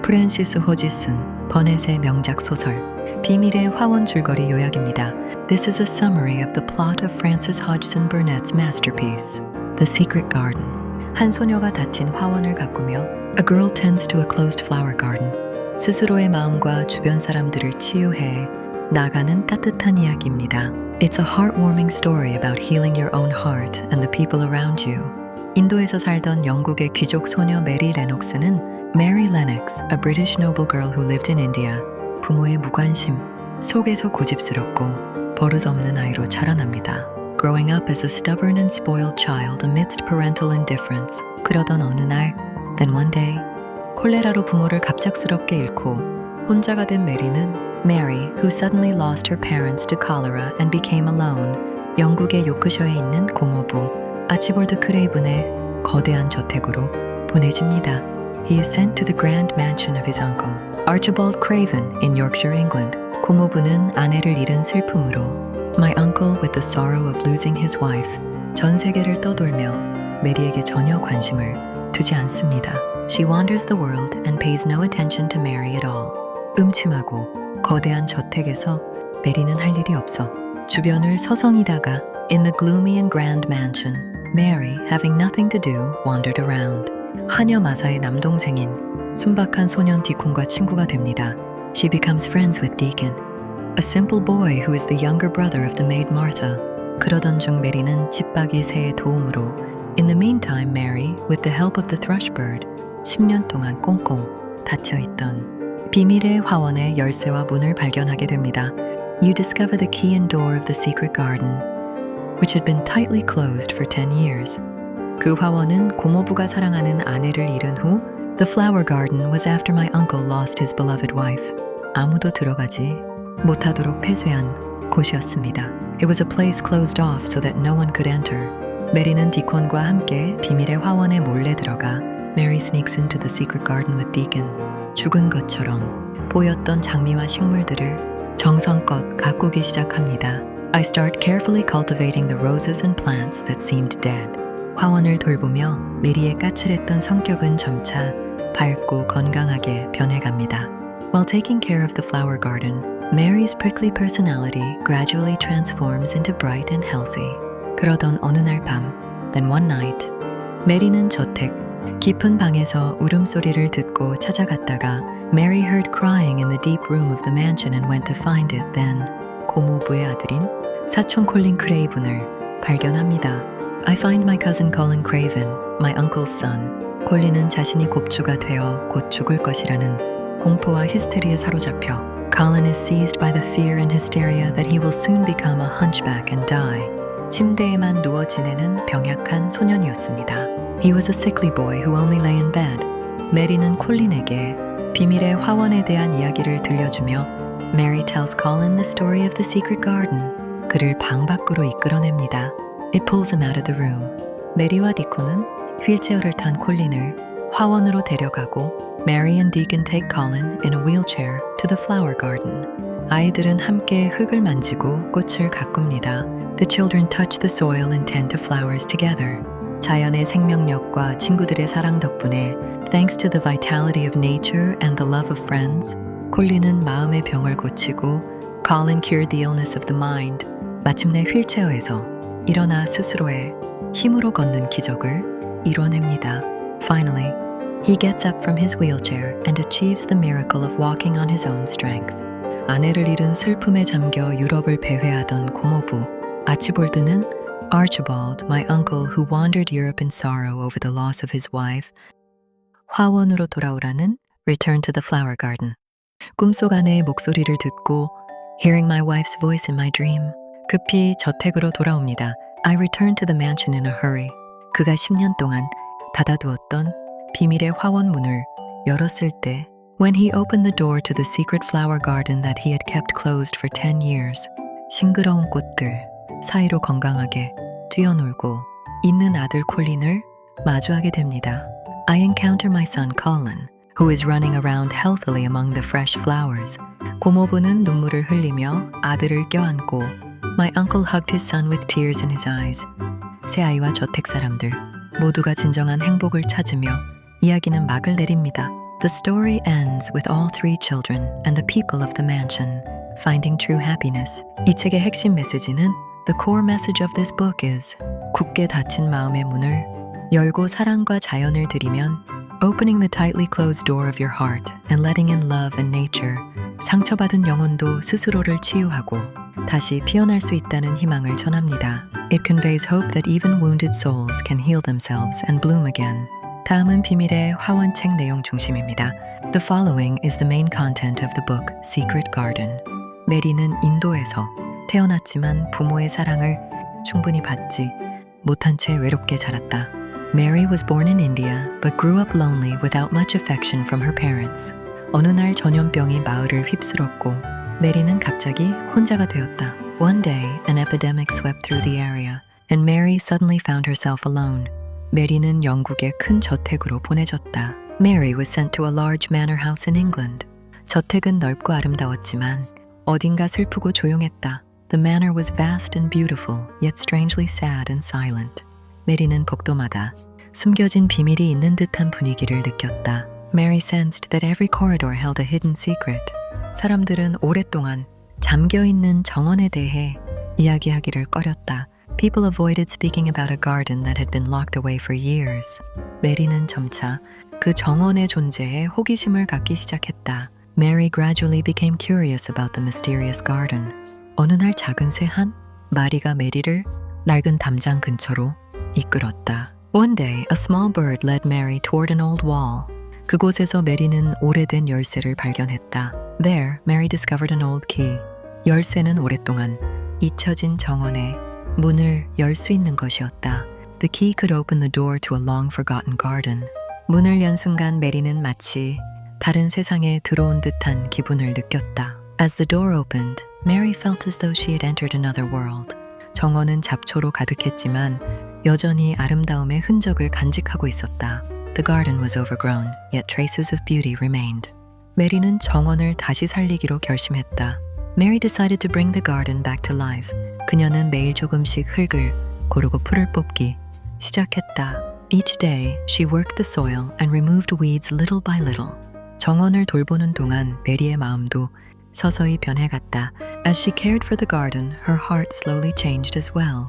프랜시스 호지슨, 버넷의 명작 소설 비밀의 화원 줄거리 요약입니다. This is a summary of the plot of Frances Hodgson Burnett's masterpiece, The Secret Garden. 한 소녀가 닫힌 화원을 가꾸며 A girl tends to a closed flower garden. 스스로의 마음과 주변 사람들을 치유해 나가는 따뜻한 이야기입니다. It's a heartwarming story about healing your own heart and the people around you. 인도에서 살던 영국의 귀족 소녀 메리 레녹스는 Mary Lennox, a British noble girl who lived in India, 부모의 무관심 속에서 고집스럽고 버릇없는 아이로 자라납니다. Growing up as a stubborn and spoiled child amidst parental indifference. 그러던 어느 날, then one day, 콜레라로 부모를 갑작스럽게 잃고 혼자가 된 메리는 Mary, who suddenly lost her parents to cholera and became alone, 영국의 요크셔에 있는 고모부 아치볼드 크레이븐의 거대한 저택으로 보내집니다. He is sent to the grand mansion of his uncle, Archibald Craven, in Yorkshire, England. 고모부는 아내를 잃은 슬픔으로 My uncle with the sorrow of losing his wife, 전 세계를 떠돌며 메리에게 전혀 관심을 두지 않습니다. She wanders the world and pays no attention to Mary at all. 음침하고 거대한 저택에서 메리는 할 일이 없어 주변을 서성이다가 In the gloomy and grand mansion, Mary, having nothing to do, wandered around. 하녀 마사의 남동생인 순박한 소년 디콘과 친구가 됩니다. She becomes friends with Deacon, a simple boy who is the younger brother of the maid Martha. 그러던 중 메리는 집박이 새의 도움으로 In the meantime, Mary, with the help of the thrush bird, 10년 동안 꽁꽁 닫혀있던 비밀의 화원의 열쇠와 문을 발견하게 됩니다. You discover the key and door of the secret garden, which had been tightly closed for 10 years. 그 화원은 고모부가 사랑하는 아내를 잃은 후 The flower garden was after my uncle lost his beloved wife. 아무도 들어가지 못하도록 폐쇄한 곳이었습니다. It was a place closed off so that no one could enter. 메리는 디콘과 함께 비밀의 화원에 몰래 들어가 Mary sneaks into the secret garden with Deacon. 죽은 것처럼 보였던 장미와 식물들을 정성껏 가꾸기 시작합니다. I start carefully cultivating the roses and plants that seemed dead. 화원을 돌보며 메리의 까칠했던 성격은 점차 밝고 건강하게 변해갑니다. While taking care of the flower garden, Mary's prickly personality gradually transforms into bright and healthy. 그러던 어느 날 밤, then one night, 메리는 저택 깊은 방에서 울음소리를 듣고 찾아갔다가 Mary heard crying in the deep room of the mansion and went to find it. Then 고모부의 아들인 사촌 콜린 크레이븐을 발견합니다. I find my cousin Colin Craven, my uncle's son. 콜린은 자신이 곱주가 되어 곧 죽을 것이라는 공포와 히스테리에 사로잡혀 Colin is seized by the fear and hysteria that he will soon become a hunchback and die. 침대에만 누워 지내는 병약한 소년이었습니다. He was a sickly boy who only lay in bed. 메리는 콜린에게 비밀의 화원에 대한 이야기를 들려주며 Mary tells Colin the story of the secret garden. 그를 방 밖으로 이끌어냅니다. It pulls him out of the room. 메리와 디콘은 휠체어를 탄 콜린을 화원으로 데려가고 Mary and Deacon take Colin in a wheelchair to the flower garden. 아이들은 함께 흙을 만지고 꽃을 가꿉니다. The children touch the soil and tend to flowers together. 자연의 생명력과 친구들의 사랑 덕분에 Thanks to the vitality of nature and the love of friends, 콜린은 마음의 병을 고치고 Colin cured the illness of the mind. 마침내 휠체어에서 일어나 스스로의 힘으로 걷는 기적을 이뤄냅니다. Finally, he gets up from his wheelchair and achieves the miracle of walking on his own strength. 아내를 잃은 슬픔에 잠겨 유럽을 배회하던 고모부 아치볼드는 Archibald, my uncle who wandered Europe in sorrow over the loss of his wife, 화원으로 돌아오라는 Return to the flower garden. 꿈속 아내의 목소리를 듣고 Hearing my wife's voice in my dream, 급히 저택으로 돌아옵니다. I returned to the mansion in a hurry. 그가 10년 동안 닫아두었던 비밀의 화원 문을 열었을 때 When he opened the door to the secret flower garden that he had kept closed for 10 years, 싱그러운 꽃들 사이로 건강하게 뛰어놀고 있는 아들 콜린을 마주하게 됩니다. I encounter my son Colin, who is running around healthily among the fresh flowers. 고모부는 눈물을 흘리며 아들을 껴안고 My uncle hugged his son with tears in his eyes. 새아이와 저택 사람들 모두가 진정한 행복을 찾으며 이야기는 막을 내립니다. The story ends with all three children and the people of the mansion finding true happiness. 이 책의 핵심 메시지는 The core message of this book is 굳게 닫힌 마음의 문을 열고 사랑과 자연을 들이면 Opening the tightly closed door of your heart and letting in love and nature 상처받은 영혼도 스스로를 치유하고 다시 피어날 수 있다는 희망을 전합니다. It conveys hope that even wounded souls can heal themselves and bloom again. 다음은 비밀의 화원책 내용 중심입니다. The following is the main content of the book Secret Garden. 메리는 인도에서 태어났지만 부모의 사랑을 충분히 받지 못한 채 외롭게 자랐다. Mary was born in India but grew up lonely without much affection from her parents. 어느 날 전염병이 마을을 휩쓸었고 메리는 갑자기 혼자가 되었다. One day, an epidemic swept through the area, and Mary suddenly found herself alone. 메리는 영국의 큰 저택으로 보내졌다. Mary was sent to a large manor house in England. 저택은 넓고 아름다웠지만 어딘가 슬프고 조용했다. The manor was vast and beautiful, yet strangely sad and silent. 메리는 복도마다 숨겨진 비밀이 있는 듯한 분위기를 느꼈다. Mary sensed that every corridor held a hidden secret. 사람들은 오랫동안 잠겨있는 정원에 대해 이야기하기를 꺼렸다. People avoided speaking about a garden that had been locked away for years. 메리는 점차 그 정원의 존재에 호기심을 갖기 시작했다. Mary gradually became curious about the mysterious garden. 어느 날 작은 새 한 마리가 메리를 낡은 담장 근처로 이끌었다. One day, a small bird led Mary toward an old wall. 그곳에서 메리는 오래된 열쇠를 발견했다. There, Mary discovered an old key. 열쇠는 오랫동안 잊혀진 정원의 문을 열 수 있는 것이었다. The key could open the door to a long forgotten garden. 문을 연 순간 메리는 마치 다른 세상에 들어온 듯한 기분을 느꼈다. As the door opened, Mary felt as though she had entered another world. 정원은 잡초로 가득했지만 여전히 아름다움의 흔적을 간직하고 있었다. The garden was overgrown, yet traces of beauty remained. 메리는 정원을 다시 살리기로 결심했다. Mary decided to bring the garden back to life. 그녀는 매일 조금씩 흙을 고르고 풀을 뽑기 시작했다. Each day, she worked the soil and removed weeds little by little. 정원을 돌보는 동안 메리의 마음도 서서히 변해갔다. As she cared for the garden, her heart slowly changed as well.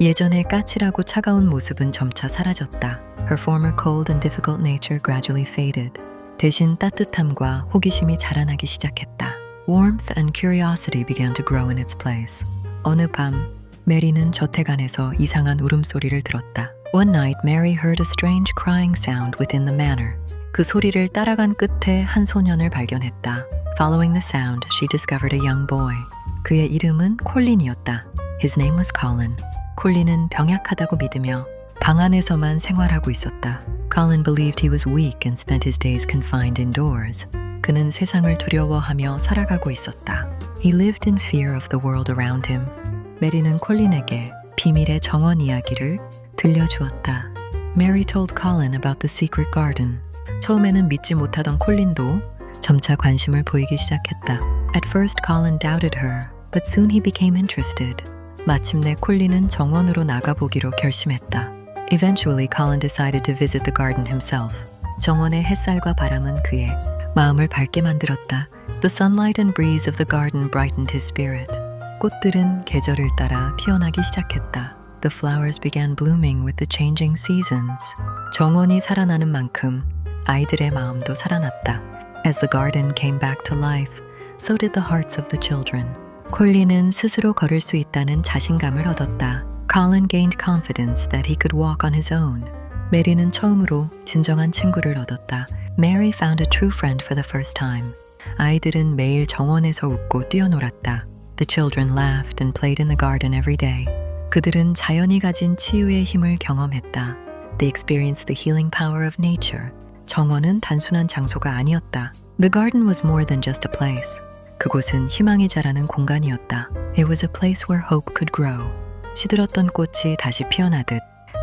예전의 까칠하고 차가운 모습은 점차 사라졌다. Her former cold and difficult nature gradually faded. 대신 따뜻함과 호기심이 자라나기 시작했다. Warmth and curiosity began to grow in its place. 어느 밤, 메리는 저택 안에서 이상한 울음소리를 들었다. One night, Mary heard a strange crying sound within the manor. 그 소리를 따라간 끝에 한 소년을 발견했다. Following the sound, she discovered a young boy. 그의 이름은 콜린이었다. His name was Colin. 콜린은 병약하다고 믿으며 방 안에서만 생활하고 있었다. Colin believed he was weak and spent his days confined indoors. 그는 세상을 두려워하며 살아가고 있었다. He lived in fear of the world around him. 메리는 콜린에게 비밀의 정원 이야기를 들려주었다. Mary told Colin about the secret garden. 처음에는 믿지 못하던 콜린도 점차 관심을 보이기 시작했다. At first, Colin doubted her, but soon he became interested. 마침내 콜린은 정원으로 나가보기로 결심했다. Eventually, Colin decided to visit the garden himself. 정원의 햇살과 바람은 그의 마음을 밝게 만들었다. The sunlight and breeze of the garden brightened his spirit. 꽃들은 계절을 따라 피어나기 시작했다. The flowers began blooming with the changing seasons. 정원이 살아나는 만큼 아이들의 마음도 살아났다. As the garden came back to life, so did the hearts of the children. 콜린은 스스로 걸을 수 있다는 자신감을 얻었다. Colin gained confidence that he could walk on his own. 메리는 처음으로 진정한 친구를 얻었다. Mary found a true friend for the first time. 아이들은 매일 정원에서 웃고 뛰어놀았다. The children laughed and played in the garden every day. 그들은 자연이 가진 치유의 힘을 경험했다. They experienced the healing power of nature. 정원은 단순한 장소가 아니었다. The garden was more than just a place. 그곳은 희망이 자라는 공간이었다. It was a place where hope could grow. 시들었던 꽃이 다시 피어나듯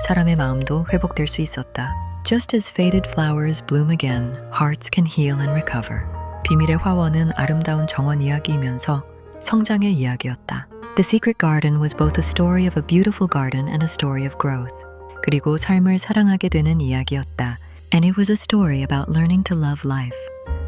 사람의 마음도 회복될 수 있었다. Just as faded flowers bloom again, hearts can heal and recover. 비밀의 화원은 아름다운 정원 이야기이면서 성장의 이야기였다. The Secret Garden was both a story of a beautiful garden and a story of growth. 그리고 삶을 사랑하게 되는 이야기였다. And it was a story about learning to love life.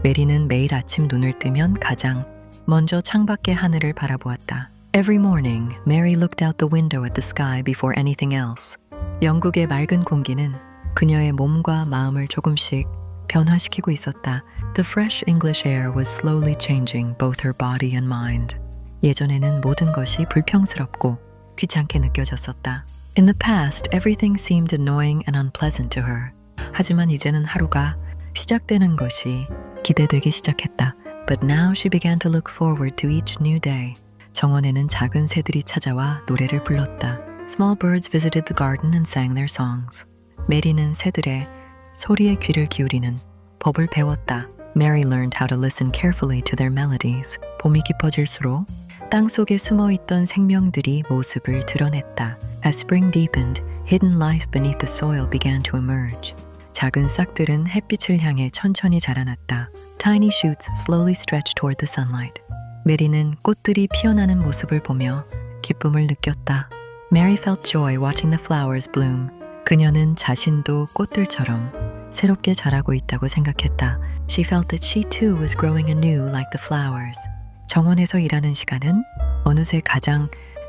메리는 매일 아침 눈을 뜨면 가장 먼저 창밖의 하늘을 바라보았다. Every morning, Mary looked out the window at the sky before anything else. 영국의 맑은 공기는 그녀의 몸과 마음을 조금씩 변화시키고 있었다. The fresh English air was slowly changing both her body and mind. 예전에는 모든 것이 불평스럽고 귀찮게 느껴졌었다. In the past, everything seemed annoying and unpleasant to her. 하지만 이제는 하루가 시작되는 것이 기대되기 시작했다. But now she began to look forward to each new day. 정원에는 작은 새들이 찾아와 노래를 불렀다. Small birds visited the garden and sang their songs. 메리는 새들의 소리에 귀를 기울이는 법을 배웠다. Mary learned how to listen carefully to their melodies. 봄이 깊어질수록 땅 속에 숨어있던 생명들이 모습을 드러냈다. As spring deepened, hidden life beneath the soil began to emerge. 작은 싹들은 햇빛을 향해 천천히 자라났다. Tiny shoots slowly stretched toward the sunlight. 메리는 꽃들이 피어나는 모습을 보며 기쁨을 느꼈다. Mary felt joy watching the flowers bloom. 그녀는 자신도 꽃들처럼 새롭게 자라고 있다고 생각했다. She felt that she too was growing anew like the flowers. 정원에서 일하는 시간은 어느새 가장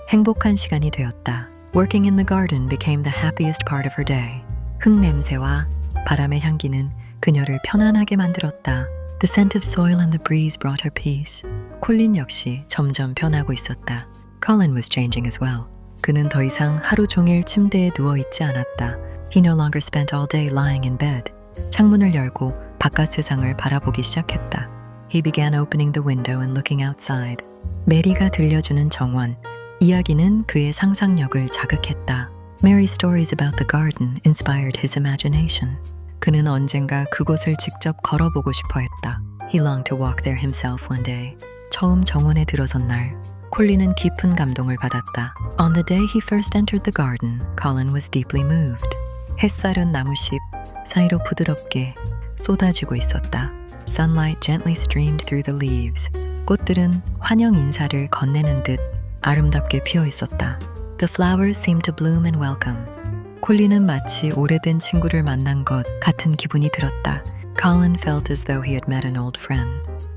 행복한 시간이 되었다. Working in the garden became the happiest part of her day. 흙 냄새와 바람의 향기는 그녀를 편안하게 만들었다. The scent of soil and the breeze brought her peace. 콜린 역시 점점 변하고 있었다. Colin was changing as well. 그는 더 이상 하루 종일 침대에 누워 있지 않았다. He no longer spent all day lying in bed. 창문을 열고 바깥 세상을 바라보기 시작했다. He began opening the window and looking outside. 메리가 들려주는 정원. 이야기는 그의 상상력을 자극했다. Mary's stories about the garden inspired his imagination. 그는 언젠가 그곳을 직접 걸어보고 싶어 했다. He longed to walk there himself one day. 처음 정원에 들어선 날, 콜린은 깊은 감동을 받았다. On the day he first entered the garden, Colin was deeply moved. 햇살은 나무잎 사이로 부드럽게 쏟아지고 있었다. Sunlight gently streamed through the leaves. 꽃들은 환영 인사를 건네는 듯 아름답게 피어 있었다. The flowers seemed to bloom and welcome. 콜린은 마치 오래된 친구를 만난 것 같은 기분이 들었다. Colin felt as though he had met an old friend.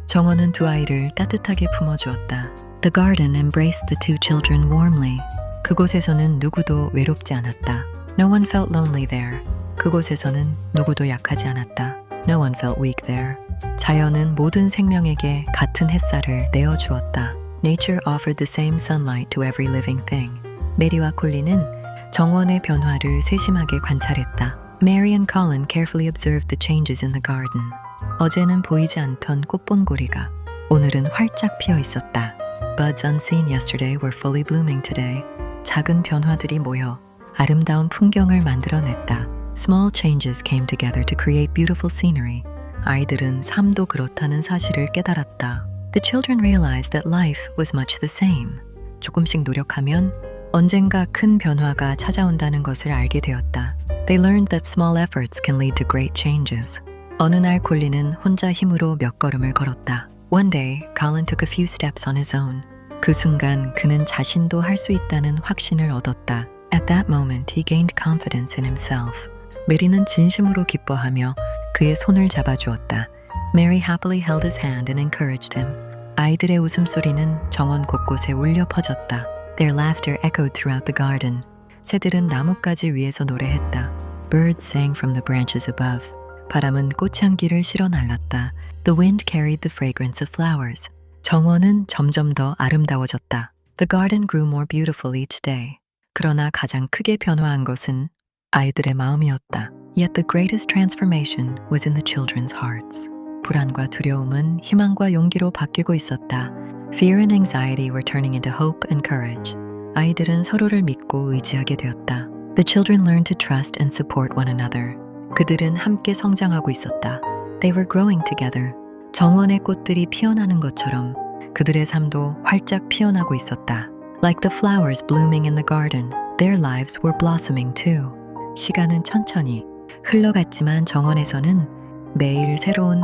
정원은 두 아이를 따뜻하게 품어주었다. The garden embraced the two children warmly. 그곳에서는 누구도 외롭지 않았다. No one felt lonely there. 그곳에서는 누구도 약하지 않았다. No one felt weak there. 자연은 모든 생명에게 같은 햇살을 내어주었다. Nature offered the same sunlight to every living thing. 메리와 콜린은 정원의 변화를 세심하게 관찰했다. Mary and Colin carefully observed the changes in the garden. 어제는 보이지 않던 꽃본고리가 오늘은 활짝 피어 있었다. Buds unseen yesterday were fully blooming today. 작은 변화들이 모여 아름다운 풍경을 만들어냈다. Small changes came together to create beautiful scenery. 아이들은 삶도 그렇다는 사실을 깨달았다. The children realized that life was much the same. 조금씩 노력하면 언젠가 큰 변화가 찾아온다는 것을 알게 되었다. They learned that small efforts can lead to great changes. 어느 날 콜린은 혼자 힘으로 몇 걸음을 걸었다. One day, Colin took a few steps on his own. 그 순간 그는 자신도 할 수 있다는 확신을 얻었다. At that moment, he gained confidence in himself. 메리는 진심으로 기뻐하며 그의 손을 잡아주었다. Mary happily held his hand and encouraged him. 아이들의 웃음소리는 정원 곳곳에 울려 퍼졌다. Their laughter echoed throughout the garden. 새들은 나뭇가지 위에서 노래했다. Birds sang from the branches above. 바람은 꽃향기를 실어 날랐다. The wind carried the fragrance of flowers. 정원은 점점 더 아름다워졌다. The garden grew more beautiful each day. 그러나 가장 크게 변화한 것은 아이들의 마음이었다. Yet the greatest transformation was in the children's hearts. 불안과 두려움은 희망과 용기로 바뀌고 있었다. Fear and anxiety were turning into hope and courage. 아이들은 서로를 믿고 의지하게 되었다. The children learned to trust and support one another. 그들은 함께 성장하고 있었다. They were growing together. 정원의 꽃들이 피어나는 것처럼 그들의 삶도 활짝 피어나고 있었다. Like the flowers blooming in the garden, their lives were blossoming too. 시간은 천천히 흘러갔지만 정원에서는 매일 새로운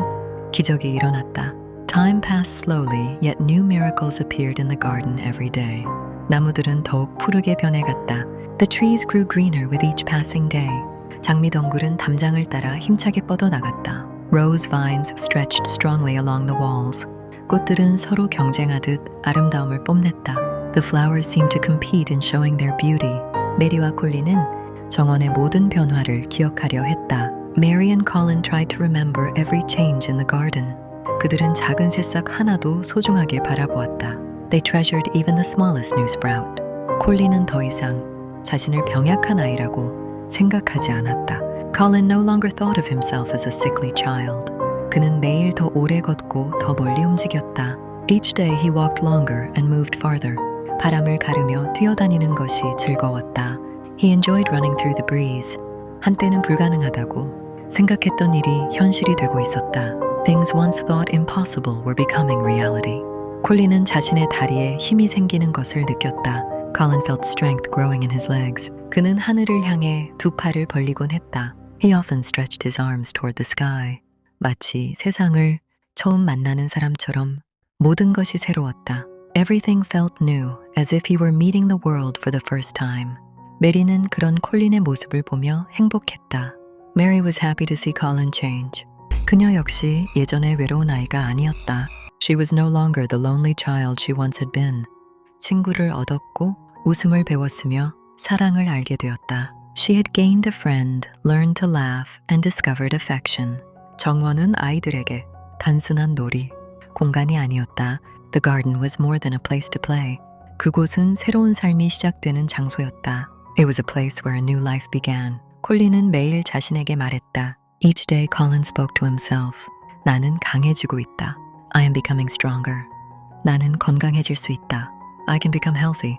기적이 일어났다. Time passed slowly, yet new miracles appeared in the garden every day. 나무들은 더욱 푸르게 변해갔다. The trees grew greener with each passing day. 장미덩굴은 담장을 따라 힘차게 뻗어나갔다. Rose vines stretched strongly along the walls. 꽃들은 서로 경쟁하듯 아름다움을 뽐냈다. The flowers seemed to compete in showing their beauty. 메리와 콜린은 정원의 모든 변화를 기억하려 했다. Mary and Colin tried to remember every change in the garden. 그들은 작은 새싹 하나도 소중하게 바라보았다. They treasured even the smallest new sprout. 콜린은 더 이상 자신을 병약한 아이라고 생각하지 않았다. Colin no longer thought of himself as a sickly child. 그는 매일 더 오래 걷고 더 멀리 움직였다. Each day he walked longer and moved farther. 바람을 가르며 뛰어다니는 것이 즐거웠다. He enjoyed running through the breeze. 한때는 불가능하다고 생각했던 일이 현실이 되고 있었다. Things once thought impossible were becoming reality. 콜린은 자신의 다리에 힘이 생기는 것을 느꼈다. Colin felt strength growing in his legs. 그는 하늘을 향해 두 팔을 벌리곤 했다. He often stretched his arms toward the sky. 마치 세상을 처음 만나는 사람처럼 모든 것이 새로웠다. Everything felt new, as if he were meeting the world for the first time. 메리는 그런 콜린의 모습을 보며 행복했다. Mary was happy to see Colin change. 그녀 역시 예전의 외로운 아이가 아니었다. She was no longer the lonely child she once had been. 친구를 얻었고 웃음을 배웠으며 사랑을 알게 되었다. She had gained a friend, learned to laugh, and discovered affection. 정원은 아이들에게 단순한 놀이, 공간이 아니었다. The garden was more than a place to play. 그곳은 새로운 삶이 시작되는 장소였다. It was a place where a new life began. 콜린은 매일 자신에게 말했다. Each day Colin spoke to himself. 나는 강해지고 있다. I am becoming stronger. 나는 건강해질 수 있다. I can become healthy.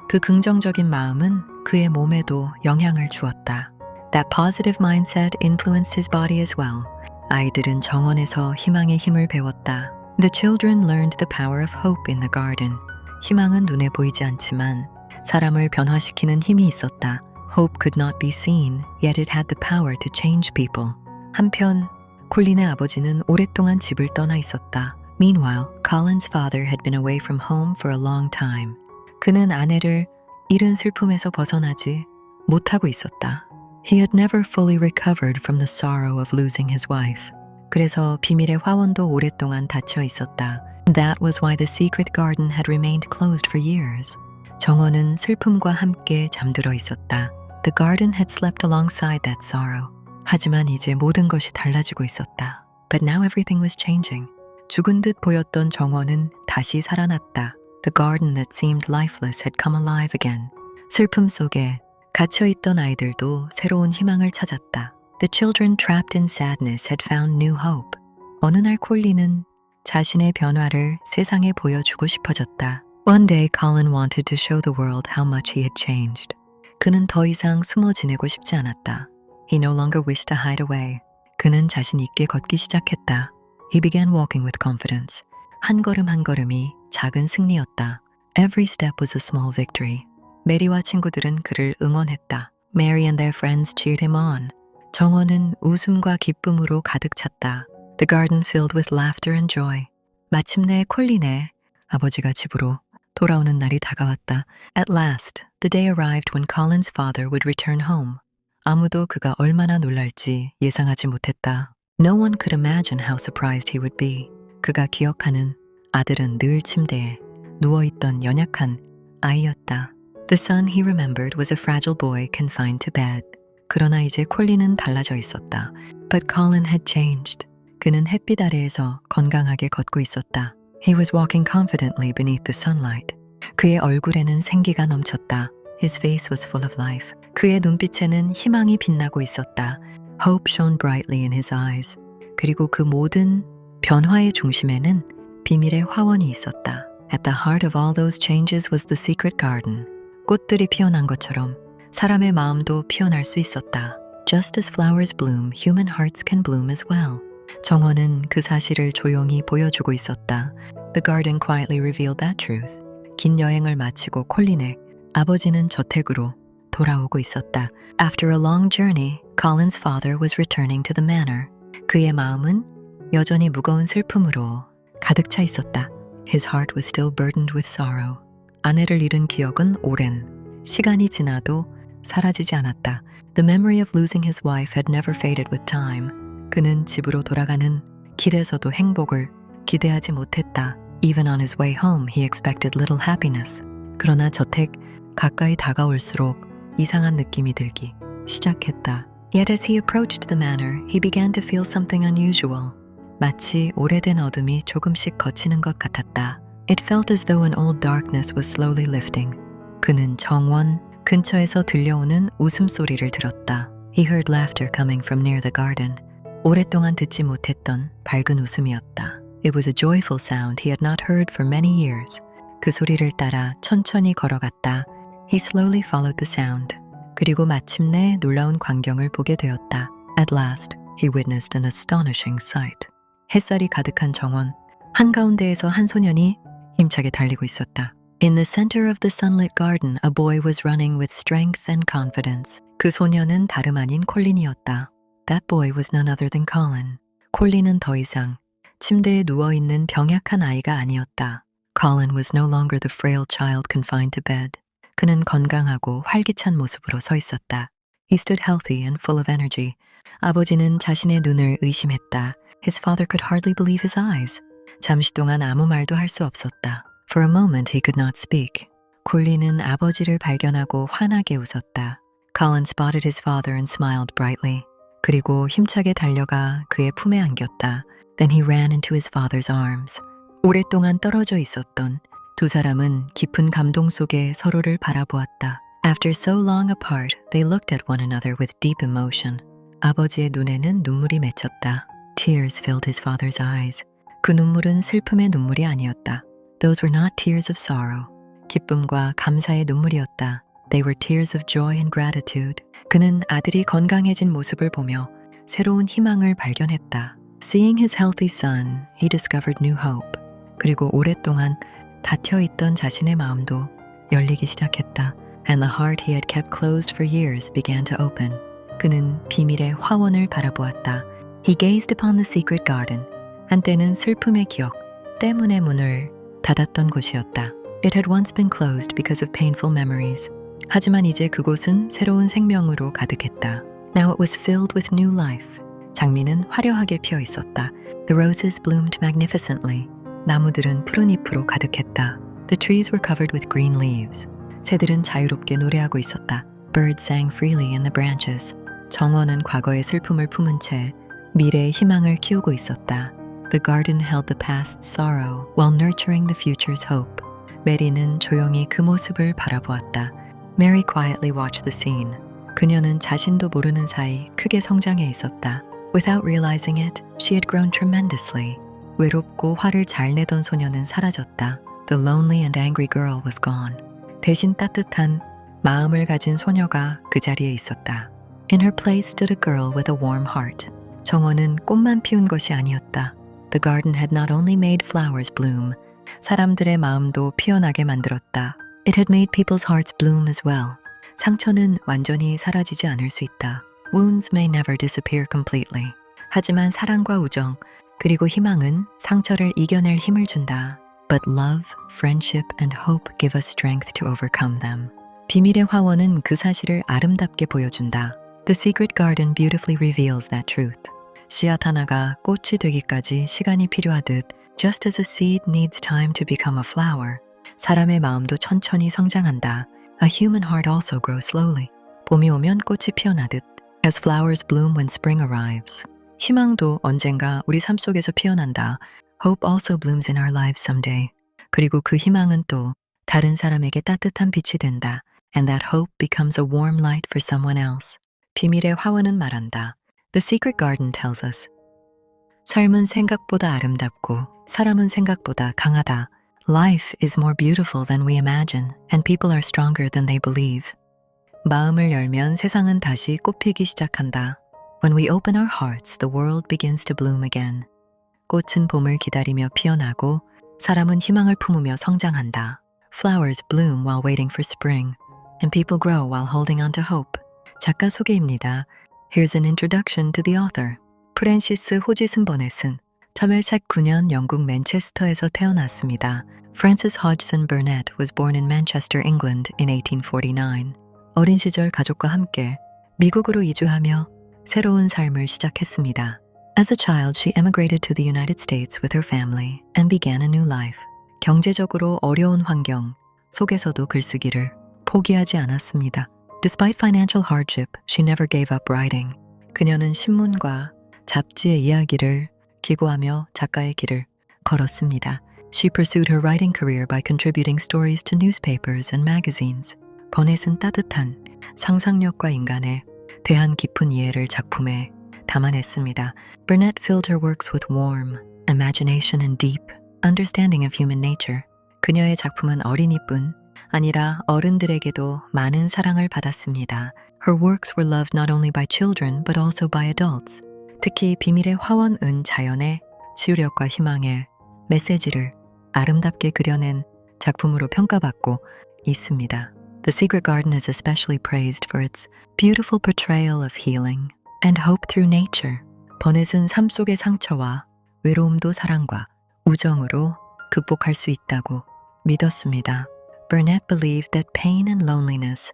그 긍정적인 마음은 그의 몸에도 영향을 주었다. That positive mindset influenced his body as well. 아이들은 정원에서 희망의 힘을 배웠다. The children learned the power of hope in the garden. 희망은 눈에 보이지 않지만 사람을 변화시키는 힘이 있었다. Hope could not be seen, yet it had the power to change people. 한편 콜린의 아버지는 오랫동안 집을 떠나 있었다. Meanwhile, Colin's father had been away from home for a long time. 그는 아내를 잃은 슬픔에서 벗어나지 못하고 있었다. He had never fully recovered from the sorrow of losing his wife. 그래서 비밀의 화원도 오랫동안 닫혀 있었다. That was why the secret garden had remained closed for years. 정원은 슬픔과 함께 잠들어 있었다. The garden had slept alongside that sorrow. 하지만 이제 모든 것이 달라지고 있었다. But now everything was changing. 죽은 듯 보였던 정원은 다시 살아났다. The garden that seemed lifeless had come alive again. 슬픔 속에 갇혀있던 아이들도 새로운 희망을 찾았다. The children trapped in sadness had found new hope. 어느 날 콜린은 자신의 변화를 세상에 보여주고 싶어졌다. One day Colin wanted to show the world how much he had changed. 그는 더 이상 숨어 지내고 싶지 않았다. He no longer wished to hide away. 그는 자신 있게 걷기 시작했다. He began walking with confidence. 한 걸음 한 걸음이 작은 승리였다. Every step was a small victory. 메리와 친구들은 그를 응원했다. Mary and their friends cheered him on. 정원은 웃음과 기쁨으로 가득 찼다. The garden filled with laughter and joy. 마침내 콜린의 아버지가 집으로 돌아오는 날이 다가왔다. At last, the day arrived when Colin's father would return home. 아무도 그가 얼마나 놀랄지 예상하지 못했다. No one could imagine how surprised he would be. 그가 기억하는 아들은 늘 침대에 누워있던 연약한 아이였다. The son he remembered was a fragile boy confined to bed. 그러나 이제 콜린은 달라져 있었다. But Colin had changed. 그는 햇빛 아래에서 건강하게 걷고 있었다. He was walking confidently beneath the sunlight. 그의 얼굴에는 생기가 넘쳤다. His face was full of life. 그의 눈빛에는 희망이 빛나고 있었다. Hope shone brightly in his eyes. 그리고 그 모든 변화의 중심에는 비밀의 화원이 있었다. At the heart of all those changes was the secret garden. 꽃들이 피어난 것처럼 사람의 마음도 피어날 수 있었다. Just as flowers bloom, human hearts can bloom as well. 정원은 그 사실을 조용히 보여주고 있었다. The garden quietly revealed that truth. 긴 여행을 마치고 콜린의 아버지는 저택으로 돌아오고 있었다. After a long journey, Colin's father was returning to the manor. 그의 마음은 여전히 무거운 슬픔으로 가득 차 있었다. His heart was still burdened with sorrow. 아내를 잃은 기억은 오랜 시간이 지나도 사라지지 않았다. The memory of losing his wife had never faded with time. 그는 집으로 돌아가는 길에서도 행복을 기대하지 못했다. Even on his way home, he expected little happiness. 그러나 저택 가까이 다가올수록 이상한 느낌이 들기 시작했다. Yet as he approached the manor, he began to feel something unusual. 마치 오래된 어둠이 조금씩 걷히는 것 같았다. It felt as though an old darkness was slowly lifting. 그는 정원 근처에서 들려오는 웃음소리를 들었다. He heard laughter coming from near the garden. 오랫동안 듣지 못했던 밝은 웃음이었다. It was a joyful sound he had not heard for many years. 그 소리를 따라 천천히 걸어갔다. He slowly followed the sound. 그리고 마침내 놀라운 광경을 보게 되었다. At last, he witnessed an astonishing sight. 햇살이 가득한 정원 한가운데에서 한 소년이 힘차게 달리고 있었다. In the center of the sunlit garden, a boy was running with strength and confidence. 그 소년은 다름 아닌 콜린이었다. That boy was none other than Colin. 콜린은 더 이상 침대에 누워있는 병약한 아이가 아니었다. Colin was no longer the frail child confined to bed. 그는 건강하고 활기찬 모습으로 서 있었다. He stood healthy and full of energy. 아버지는 자신의 눈을 의심했다. His father could hardly believe his eyes. 잠시 동안 아무 말도 할 수 없었다. For a moment he could not speak. 콜린은 아버지를 발견하고 환하게 웃었다. Colin spotted his father and smiled brightly. 그리고 힘차게 달려가 그의 품에 안겼다. Then he ran into his father's arms. 오랫동안 떨어져 있었던 두 사람은 깊은 감동 속에 서로를 바라보았다. After so long apart, they looked at one another with deep emotion. 아버지의 눈에는 눈물이 맺혔다. Tears filled his father's eyes. 그 눈물은 슬픔의 눈물이 아니었다. Those were not tears of sorrow. 기쁨과 감사의 눈물이었다. They were tears of joy and gratitude. 그는 아들이 건강해진 모습을 보며 새로운 희망을 발견했다. Seeing his healthy son, he discovered new hope. 그리고 오랫동안 닫혀있던 자신의 마음도 열리기 시작했다. And the heart he had kept closed for years began to open. 그는 비밀의 화원을 바라보았다. He gazed upon the secret garden. 한때는 슬픔의 기억 때문에 문을 닫았던 곳이었다. It had once been closed because of painful memories. 하지만 이제 그곳은 새로운 생명으로 가득했다. Now it was filled with new life. 장미는 화려하게 피어 있었다. The roses bloomed magnificently. 나무들은 푸른 잎으로 가득했다. The trees were covered with green leaves. 새들은 자유롭게 노래하고 있었다. Birds sang freely in the branches. 정원은 과거의 슬픔을 품은 채 미래의 희망을 키우고 있었다. The garden held the past's sorrow while nurturing the future's hope. 메리는 조용히 그 모습을 바라보았다. Mary quietly watched the scene. 그녀는 자신도 모르는 사이 크게 성장해 있었다. Without realizing it, she had grown tremendously. 외롭고 화를 잘 내던 소녀는 사라졌다. The lonely and angry girl was gone. 대신 따뜻한 마음을 가진 소녀가 그 자리에 있었다. In her place stood a girl with a warm heart. 정원은 꽃만 피운 것이 아니었다. The garden had not only made flowers bloom, 사람들의 마음도 피어나게 만들었다. It had made people's hearts bloom as well. 상처는 완전히 사라지지 않을 수 있다. Wounds may never disappear completely. 하지만 사랑과 우정, 그리고 희망은 상처를 이겨낼 힘을 준다. But love, friendship, and hope give us strength to overcome them. 비밀의 화원은 그 사실을 아름답게 보여준다. The secret garden beautifully reveals that truth. 씨앗 하나가 꽃이 되기까지 시간이 필요하듯, just as a seed needs time to become a flower, 사람의 마음도 천천히 성장한다. A human heart also grows slowly. 봄이 오면 꽃이 피어나듯, as flowers bloom when spring arrives. 희망도 언젠가 우리 삶 속에서 피어난다. Hope also blooms in our lives someday. 그리고 그 희망은 또 다른 사람에게 따뜻한 빛이 된다. And that hope becomes a warm light for someone else. 비밀의 화원은 말한다. The secret garden tells us. 삶은 생각보다 아름답고 사람은 생각보다 강하다. Life is more beautiful than we imagine, and people are stronger than they believe. 마음을 열면 세상은 다시 꽃피기 시작한다. When we open our hearts, the world begins to bloom again. 꽃은 봄을 기다리며 피어나고 사람은 희망을 품으며 성장한다. Flowers bloom while waiting for spring, and people grow while holding on to hope. 작가 소개입니다. Here's an introduction to the author. 프랜시스 호지슨 버넷은 1849년 영국 맨체스터에서 태어났습니다. Frances Hodgson Burnett was born in Manchester, England in 1849. 어린 시절 가족과 함께 미국으로 이주하며 새로운 삶을 시작했습니다. As a child, she emigrated to the United States with her family and began a new life. 경제적으로 어려운 환경 속에서도 글쓰기를 포기하지 않았습니다. Despite financial hardship, she never gave up writing. 그녀는 신문과 잡지의 이야기를 기고하며 작가의 길을 걸었습니다. She pursued her writing career by contributing stories to newspapers and magazines. 버넷은 따뜻한 상상력과 인간에 대한 깊은 이해를 작품에 담아냈습니다. Burnett filled her works with warm imagination and deep understanding of human nature. 그녀의 작품은 어린이뿐 아니라 어른들에게도 많은 사랑을 받았습니다. Her works were loved not only by children but also by adults. 특히 비밀의 화원은 자연의 치유력과 희망의 메시지를 아름답게 그려낸 작품으로 평가받고 있습니다. The Secret Garden is especially praised for its beautiful portrayal of healing and hope through nature. 버넷은 삶 속의 상처와 외로움도 사랑과 우정으로 극복할 수 있다고 믿었습니다. Burnett believed that pain and loneliness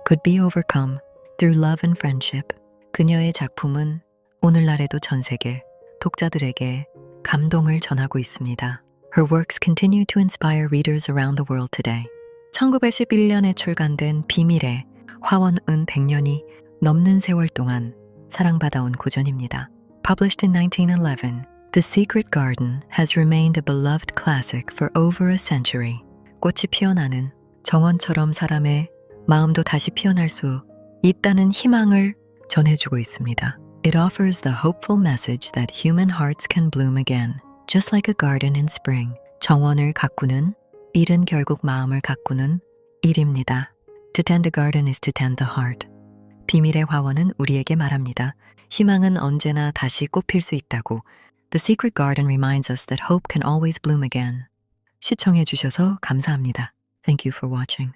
could be overcome through love and friendship. 그녀의 작품은 오늘날에도 전 세계 독자들에게 감동을 전하고 있습니다. Her works continue to inspire readers around the world today. 1911년에 출간된 비밀의 화원은 100년이 넘는 세월 동안 사랑받아온 고전입니다. Published in 1911, The Secret Garden has remained a beloved classic for over a century. 꽃이 피어나는 정원처럼 사람의 마음도 다시 피어날 수 있다는 희망을 전해주고 있습니다. It offers the hopeful message that human hearts can bloom again, just like a garden in spring. 정원을 가꾸는 일은 결국 마음을 가꾸는 일입니다. To tend a garden is to tend the heart. 비밀의 화원은 우리에게 말합니다. 희망은 언제나 다시 꽃필 수 있다고. The Secret Garden reminds us that hope can always bloom again. 시청해 주셔서 감사합니다. Thank you for watching.